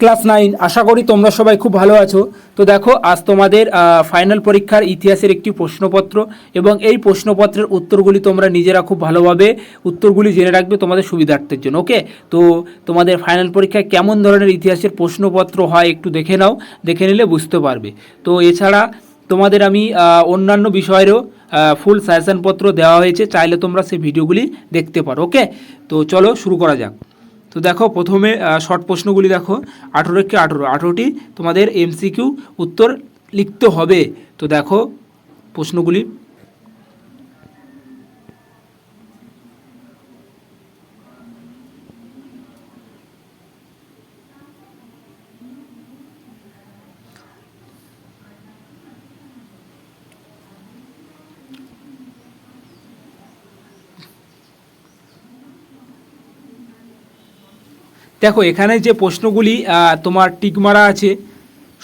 Class 9 আশা করি তোমরা সবাই খুব ভালো আছো। তো দেখো আজ তোমাদের ফাইনাল পরীক্ষার ইতিহাসের একটি প্রশ্নপত্র এবং এই প্রশ্নপত্রের উত্তরগুলি তোমরা নিজেরা খুব ভালোভাবে উত্তরগুলি জেনে রাখবে তোমাদের সুবিধার্থের জন্য। ওকে, তো তোমাদের ফাইনাল পরীক্ষায় কেমন ধরনের ইতিহাসের প্রশ্নপত্র হয় একটু দেখে নাও, দেখে নিলে বুঝতে পারবে। তো এছাড়া তোমাদের আমি অন্যান্য বিষয়েরও ফুল সাজেশনপত্র দেওয়া হয়েছে, চাইলে তোমরা সেই ভিডিওগুলি দেখতে পারো। ওকে, তো চলো শুরু করা যাক। তো দেখো প্রথমে শর্ট প্রশ্নগুলি দেখো, 18টি তোমাদের এমসিকিউ উত্তর লিখতে হবে। তো দেখো প্রশ্নগুলি, দেখো এখানে যে প্রশ্নগুলি তোমার টিক মারা আছে,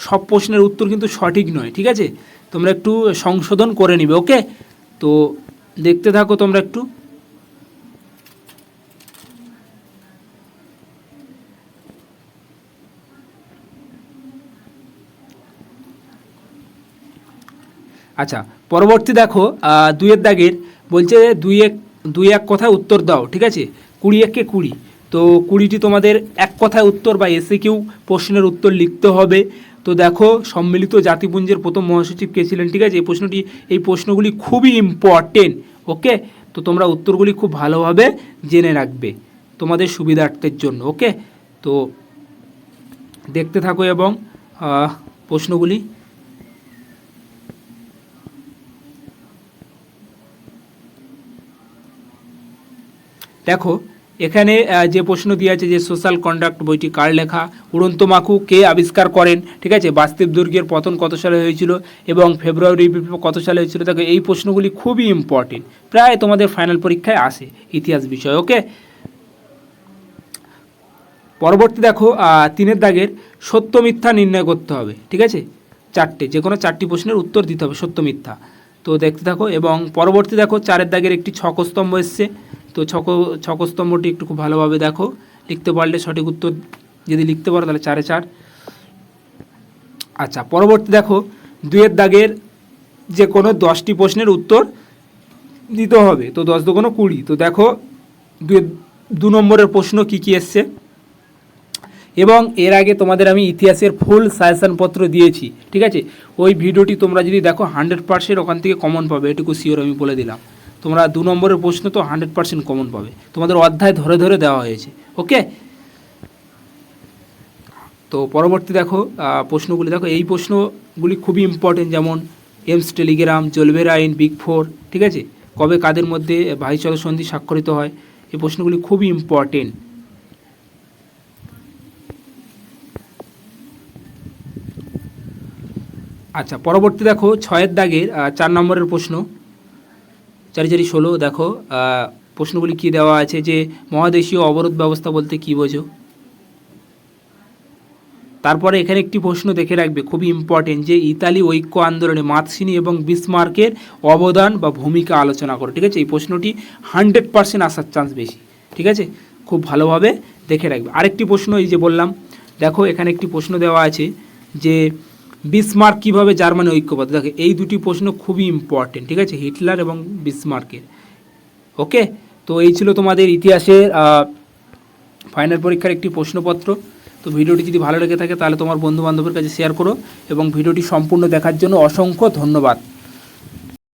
সব প্রশ্নের উত্তর কিন্তু সঠিক নয়, ঠিক আছে? তোমরা একটু সংশোধন করে নিবে। ওকে, তো দেখতে থাকো তোমরা একটু। আচ্ছা, পরবর্তী দেখো 2-এর দাগের বলছে দুই এক কথায় উত্তর দাও, ঠিক আছে? 20 × 20, তো 20টি তোমাদের এক কথায় উত্তর বা এসিকিউ প্রশ্নের উত্তর লিখতে হবে। তো দেখো সম্মিলিত জাতিপুঞ্জের প্রথম মহাসচিব কে ছিলেন, ঠিক আছে? এই প্রশ্নগুলি খুবই ইম্পর্টেন্ট। ওকে, তো তোমরা উত্তরগুলি খুব ভালোভাবে জেনে রাখবে তোমাদের সুবিধার্থের জন্য। ওকে, তো দেখতে থাকো এবং প্রশ্নগুলি দেখো। এখানে যে প্রশ্ন দেওয়া আছে যে সোশ্যাল কন্ডাক্ট বইটি কার লেখা, উড়ন্ত মাকু কে আবিষ্কার করেন, ঠিক আছে? বাস্তব দুর্গের পতন কত সালে হয়েছিল এবং ফেব্রুয়ারি বিপ্লব কত সালে হয়েছিল। দেখো এই প্রশ্নগুলি খুবই ইম্পর্টেন্ট, প্রায় তোমাদের ফাইনাল পরীক্ষায় আসে ইতিহাস বিষয়। ওকে, পরবর্তী দেখো 3-এর দাগের সত্য মিথ্যা নির্ণয় করতে হবে, ঠিক আছে? যে কোনো 4টি প্রশ্নের উত্তর দিতে হবে সত্য মিথ্যা। তো দেখতে থাকো এবং পরবর্তী দেখো 4-এর দাগের একটি ছকস্তম্ভ এসছে। তো ছকস্তম্ভটি একটু খুব ভালোভাবে দেখো, লিখতে পারলে সঠিক উত্তর যদি লিখতে পারো তাহলে 4-এ 4। আচ্ছা, পরবর্তী দেখো 2-এর দাগের যে কোনো 10টি প্রশ্নের উত্তর দিতে হবে। তো 10 × 20। তো দেখো 2 নম্বরের প্রশ্ন কি কি এসছে, এবং এর আগে তোমাদের আমি ইতিহাসের ফুল সাজেশনপত্র দিয়েছি, ঠিক আছে? ওই ভিডিওটি তোমরা যদি দেখো 100% ওখান থেকে কমন পাবে, এটুকু শিওর আমি বলে দিলাম। তোমরা 2 নম্বরের প্রশ্ন তো 100% কমন পাবে, তোমাদের অধ্যায় ধরে ধরে দেওয়া হয়েছে। ওকে, তো পরবর্তী দেখো প্রশ্নগুলি দেখো, এই প্রশ্নগুলি খুবই ইম্পর্টেন্ট, যেমন এমস টেলিগ্রাম, জলবের আইন, বিগ 4, ঠিক আছে? কবে কাদের মধ্যে ভাইচল সন্ধি স্বাক্ষরিত হয়, এই প্রশ্নগুলি খুবই ইম্পর্টেন্ট। আচ্ছা, পরবর্তী দেখো 6-এর দাগের 4 নম্বরের প্রশ্ন, 4×4=16। দেখো প্রশ্নগুলি কি দেওয়া আছে যে মহাদেশীয় অবরোধ ব্যবস্থা বলতে কি বোঝো। তারপরে এখানে একটি প্রশ্ন দেখে রাখবে খুবই ইম্পর্টেন্ট, যে ইতালি ঐক্য আন্দোলনে মাতসিনি এবং বিসমার্কের অবদান বা ভূমিকা আলোচনা করো, ঠিক আছে? এই প্রশ্নটি 100% আসার চান্স বেশি, ঠিক আছে? খুব ভালোভাবে দেখে রাখবে। আরেকটি প্রশ্ন এই যে বললাম, দেখো এখানে একটি প্রশ্ন দেওয়া আছে যে বিসমার্ক কীভাবে জার্মানি ঐক্যবদ্ধ। দেখো এই দুটি প্রশ্ন খুবই ইম্পর্টেন্ট, ঠিক আছে? হিটলার এবং বিসমার্কের। ওকে, তো এই ছিল তোমাদের ইতিহাসের ফাইনাল পরীক্ষার একটি প্রশ্নপত্র। তো ভিডিওটি যদি ভালো লেগে থাকে তাহলে তোমার বন্ধুবান্ধবের কাছে শেয়ার করো এবং ভিডিওটি সম্পূর্ণ দেখার জন্য অসংখ্য ধন্যবাদ।